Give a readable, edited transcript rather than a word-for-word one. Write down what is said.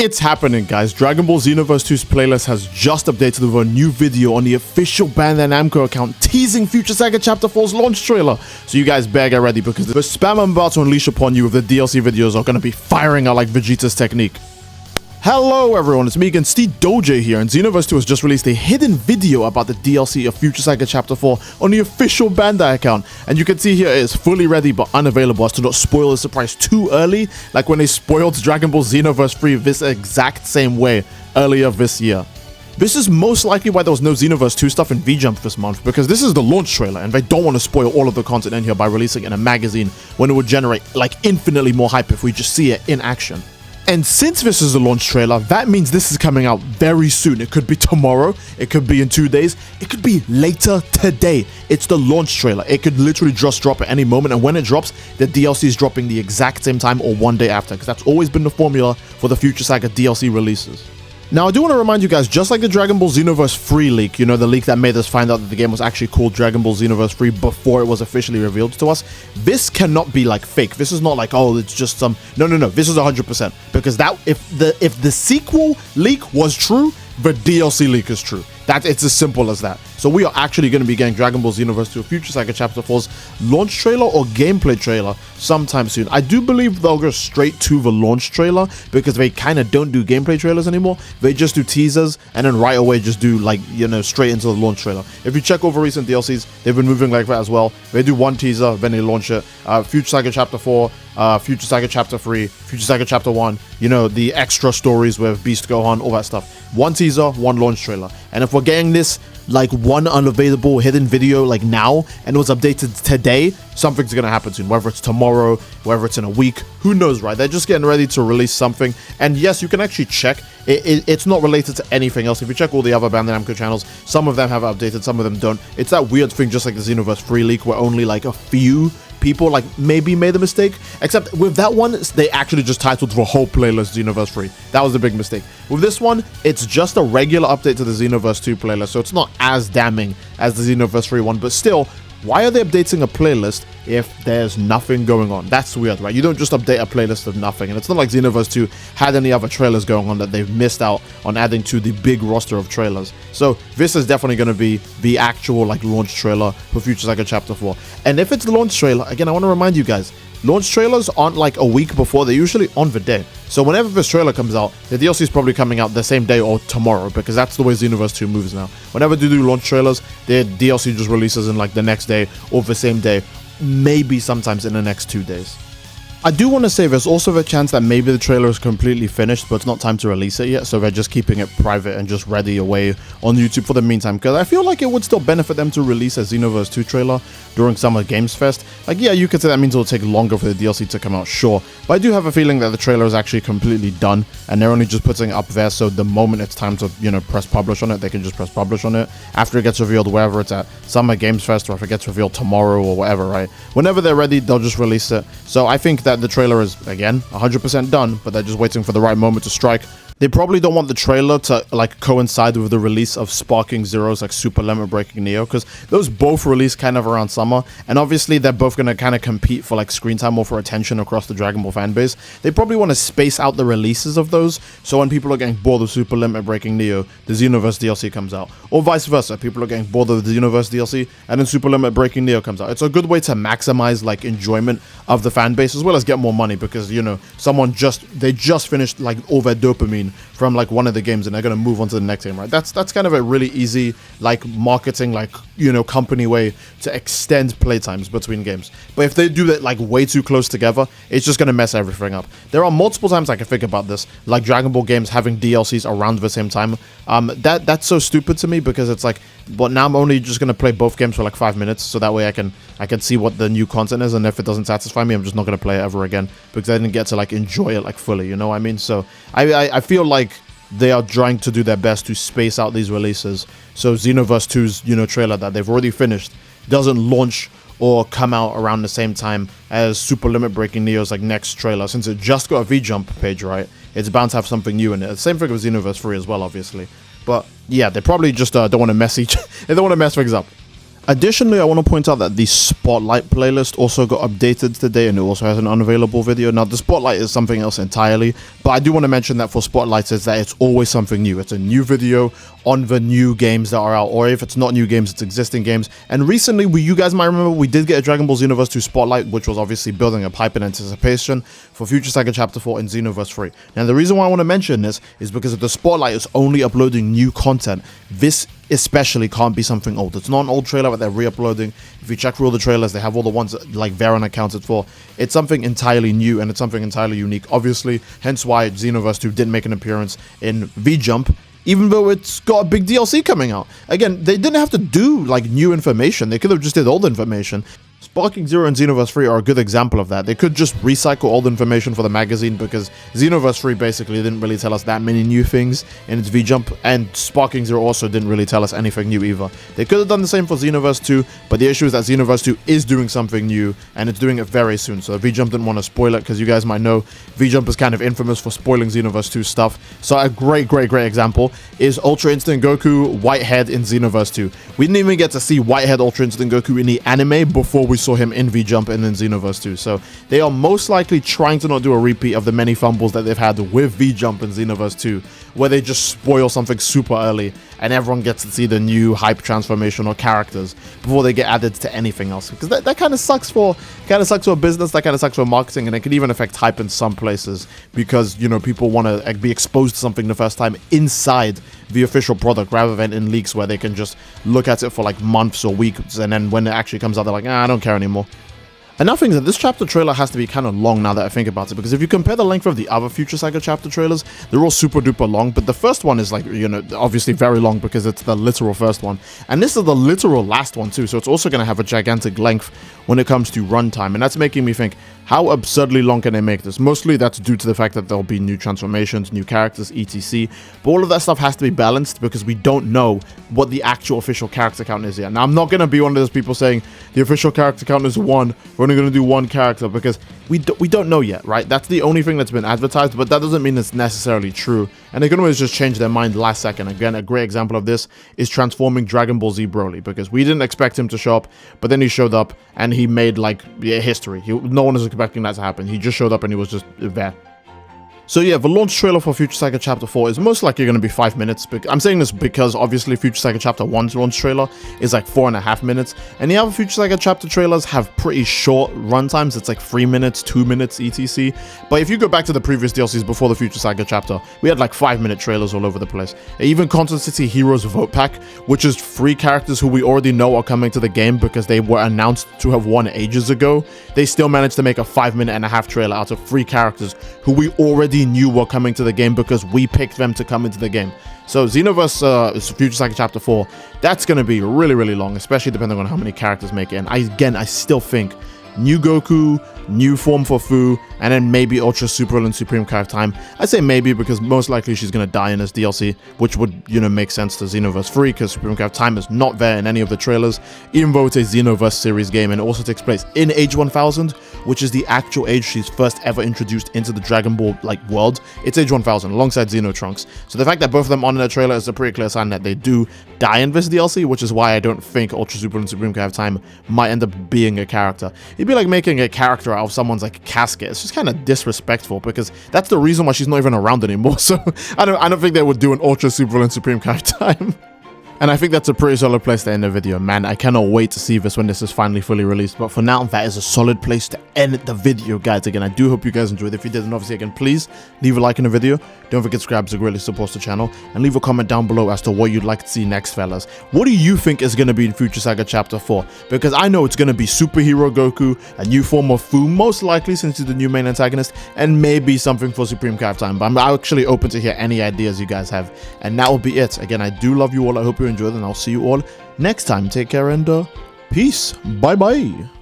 It's happening, guys. Dragon Ball Xenoverse 2's playlist has just updated with a new video on the official Bandai Namco account teasing Future Saga Chapter 4's launch trailer. So you guys better get ready because the spam I'm about to unleash upon you with the DLC videos are going to be firing out like Vegeta's technique. Hello everyone, it's me again, Steve Doge here, and Xenoverse 2 has just released a hidden video about the DLC of Future Saga Chapter 4 on the official Bandai account. And you can see here it is fully ready but unavailable as to not spoil the surprise too early, like when they spoiled Dragon Ball Xenoverse 3 this exact same way earlier this year. This is most likely why there was no Xenoverse 2 stuff in V-Jump this month, because this is the launch trailer and they don't want to spoil all of the content in here by releasing it in a magazine when it would generate like infinitely more hype if we just see it in action. And since this is a launch trailer, that means this is coming out very soon. It could be tomorrow, it could be in 2 days, it could be later today. It's the launch trailer. It could literally just drop at any moment, and when it drops, the DLC is dropping the exact same time or 1 day after, because that's always been the formula for the Future Saga DLC releases. Now, I do want to remind you guys, just like the Dragon Ball Xenoverse 3 leak, you know, the leak that made us find out that the game was actually called Dragon Ball Xenoverse 3 before it was officially revealed to us, this cannot be like fake. This is not like, oh, it's just some, no, this is 100%, because that, if the sequel leak was true, the DLC leak is true. It's as simple as that. So we are actually going to be getting Dragon Ball Xenoverse 2 Future Saga Chapter 4's launch trailer or gameplay trailer sometime soon. I do believe they'll go straight to the launch trailer because they kind of don't do gameplay trailers anymore. They just do teasers and then right away just do, like, you know, straight into the launch trailer. If you check over recent DLCs, they've been moving like that as well. They do one teaser, then they launch it. Future Saga Chapter 4, Future Saga Chapter 3, Future Saga Chapter 1, you know, the extra stories with Beast Gohan, all that stuff. One teaser, one launch trailer. And if we're getting this like one unavailable hidden video like now and it was updated today, something's gonna happen soon, whether it's tomorrow, whether it's in a week, who knows, right? They're just getting ready to release something. And yes, you can actually check it's not related to anything else. If you check all the other Bandai Namco channels, some of them have updated, some of them don't. It's that weird thing, just like the Xenoverse 3 leak, where only like a few people like maybe made a mistake, except with that one they actually just titled the whole playlist Xenoverse 3. That was the big mistake. With this one, it's just a regular update to the Xenoverse 2 playlist, so it's not as damning as the Xenoverse 3 one, but still, why are they updating a playlist if there's nothing going on? That's weird, right? You don't just update a playlist of nothing, and it's not like Xenoverse 2 had any other trailers going on that they've missed out on adding to the big roster of trailers. So this is definitely going to be the actual like launch trailer for Future Saga Chapter 4. And if it's the launch trailer, again, I want to remind you guys, launch trailers aren't like a week before, they're usually on the day. So whenever this trailer comes out, the DLC is probably coming out the same day or tomorrow, because that's the way Xenoverse 2 moves now. Whenever they do launch trailers, their DLC just releases in like the next day or the same day, maybe sometimes in the next 2 days. I do want to say there's also the chance that maybe the trailer is completely finished, but it's not time to release it yet, so they're just keeping it private and just ready away on YouTube for the meantime, because I feel like it would still benefit them to release a Xenoverse 2 trailer during Summer Games Fest. Like, yeah, you could say that means it'll take longer for the DLC to come out, sure, but I do have a feeling that the trailer is actually completely done, and they're only just putting it up there, so the moment it's time to, you know, press publish on it, they can just press publish on it after it gets revealed, wherever it's at, Summer Games Fest, or if it gets revealed tomorrow or whatever, right? Whenever they're ready, they'll just release it. So I think that the trailer is, again, 100% done, but they're just waiting for the right moment to strike. They probably don't want the trailer to like coincide with the release of Sparking Zero's like Super Limit Breaking Neo, because those both release kind of around summer, and obviously they're both going to kind of compete for like screen time or for attention across the Dragon Ball fan base. They probably want to space out the releases of those, so when people are getting bored of Super Limit Breaking Neo, the Xenoverse DLC comes out, or vice versa. People are getting bored of the Xenoverse DLC and then Super Limit Breaking Neo comes out. It's a good way to maximize like enjoyment of the fan base as well as get more money, because, you know, they just finished like all their dopamine from like one of the games and they're going to move on to the next game, right? That's kind of a really easy like marketing, like, you know, company way to extend playtimes between games. But if they do that like way too close together, it's just going to mess everything up. There are multiple times I can think about this, like Dragon Ball games having DLCs around the same time. That's so stupid to me, because it's like, but now I'm only just going to play both games for like 5 minutes, so that way I can see what the new content is, and if it doesn't satisfy me, I'm just not going to play it ever again, because I didn't get to like enjoy it like fully, you know what I mean? So I feel like they are trying to do their best to space out these releases, so Xenoverse 2's, you know, trailer that they've already finished doesn't launch or come out around the same time as Super Limit Breaking Neo's like next trailer, since it just got a V-Jump page, right? It's bound to have something new in it. Same thing with Xenoverse 3 as well, obviously. But yeah, they probably just don't want to mess they don't want to mess things up. Additionally, I want to point out that the Spotlight playlist also got updated today, and it also has an unavailable video. Now, the Spotlight is something else entirely, but I do want to mention that for Spotlights is that it's always something new. It's a new video on the new games that are out, or if it's not new games, it's existing games. And recently, you guys might remember, we did get a Dragon Ball Xenoverse 2 Spotlight, which was obviously building up hype and anticipation for Future Saga Chapter 4 and Xenoverse 3. Now, the reason why I want to mention this is because if the Spotlight is only uploading new content, this especially can't be something old. It's not an old trailer that they're re-uploading. If you check through all the trailers, they have all the ones that, like, Varen accounted for. It's something entirely new, and it's something entirely unique, obviously, hence why Xenoverse 2 didn't make an appearance in V-Jump, even though it's got a big DLC coming out. Again, they didn't have to do, like, new information. They could have just did old information. Sparking Zero and Xenoverse 3 are a good example of that. They could just recycle old information for the magazine, because Xenoverse 3 basically didn't really tell us that many new things in its V-Jump, and Sparking Zero also didn't really tell us anything new either. They could have done the same for Xenoverse 2, but the issue is that Xenoverse 2 is doing something new, and it's doing it very soon, so V-Jump didn't want to spoil it, because you guys might know V-Jump is kind of infamous for spoiling Xenoverse 2 stuff. So a great example is Ultra Instinct Goku Whitehead in Xenoverse 2. We didn't even get to see Whitehead Ultra Instinct Goku in the anime before we saw him in V-Jump and in Xenoverse 2. So they are most likely trying to not do a repeat of the many fumbles that they've had with V-Jump and Xenoverse 2, where they just spoil something super early and everyone gets to see the new hype transformation or characters before they get added to anything else. Because that kind of sucks for business, that kind of sucks for marketing, and it can even affect hype in some places, because, you know, people want to be exposed to something the first time inside the official product rather than in leaks where they can just look at it for like months or weeks, and then when it actually comes out, they're like, I don't care anymore. Another thing is that this chapter trailer has to be kind of long now that I think about it, because if you compare the length of the other Future Saga chapter trailers, they're all super duper long, but the first one is, like, you know, obviously very long because it's the literal first one, and this is the literal last one too, so it's also going to have a gigantic length when it comes to runtime, and that's making me think, how absurdly long can they make this? Mostly that's due to the fact that there'll be new transformations, new characters, etc. But all of that stuff has to be balanced because we don't know what the actual official character count is yet. Now, I'm not going to be one of those people saying the official character count is 1, we're only going to do 1 character, because we don't know yet, right? That's the only thing that's been advertised, but that doesn't mean it's necessarily true. And they can always just change their mind last second. Again, a great example of this is transforming Dragon Ball Z Broly, because we didn't expect him to show up, but then he showed up and he made, like, history. No one was expecting that to happen. He just showed up and he was just there. So yeah, the launch trailer for Future Saga Chapter 4 is most likely going to be 5 minutes. I'm saying this because obviously Future Saga Chapter 1's launch trailer is like 4.5 minutes, and the other Future Saga Chapter trailers have pretty short runtimes. It's like 3 minutes, 2 minutes, etc. But if you go back to the previous DLCs before the Future Saga Chapter, we had like 5-minute trailers all over the place. Even Content City Heroes Vote Pack, which is 3 characters who we already know are coming to the game because they were announced to have won ages ago, they still managed to make a 5.5-minute trailer out of 3 characters who we already knew were coming to the game because we picked them to come into the game. So Xenoverse Future Saga Chapter 4, that's going to be really long, especially depending on how many characters make it. And I still think new Goku, new form for Fu, and then maybe Ultra Super and Supreme Kai of Time. I say maybe because most likely she's going to die in this DLC, which would, you know, make sense to Xenoverse 3 because Supreme Kai of Time is not there in any of the trailers, even though it's a Xenoverse series game and it also takes place in Age 1000, which is the actual age she's first ever introduced into the Dragon Ball, like, world. It's Age 1000 alongside Xenotrunks. So the fact that both of them are in the trailer is a pretty clear sign that they do die in this DLC, which is why I don't think Ultra Super and Supreme Kai of Time might end up being a character. It'd be like making a character out of someone's, like, casket. It's just kind of disrespectful because that's the reason why she's not even around anymore. So I don't think they would do an Ultra Super and Supreme Kai of Time. And I think that's a pretty solid place to end the video, man. I cannot wait to see this when this is finally fully released. But for now, that is a solid place to end the video, guys. Again, I do hope you guys enjoyed. If you did, then obviously, again, please leave a like in the video. Don't forget to subscribe, it greatly supports the channel. And leave a comment down below as to what you'd like to see next, fellas. What do you think is going to be in Future Saga Chapter 4? Because I know it's going to be Superhero Goku, a new form of Fu, most likely since he's the new main antagonist, and maybe something for Supreme Kai of Time. But I'm actually open to hear any ideas you guys have. And that will be it. Again, I do love you all. I hope you enjoyed, and I'll see you all next time. Take care and peace. Bye bye.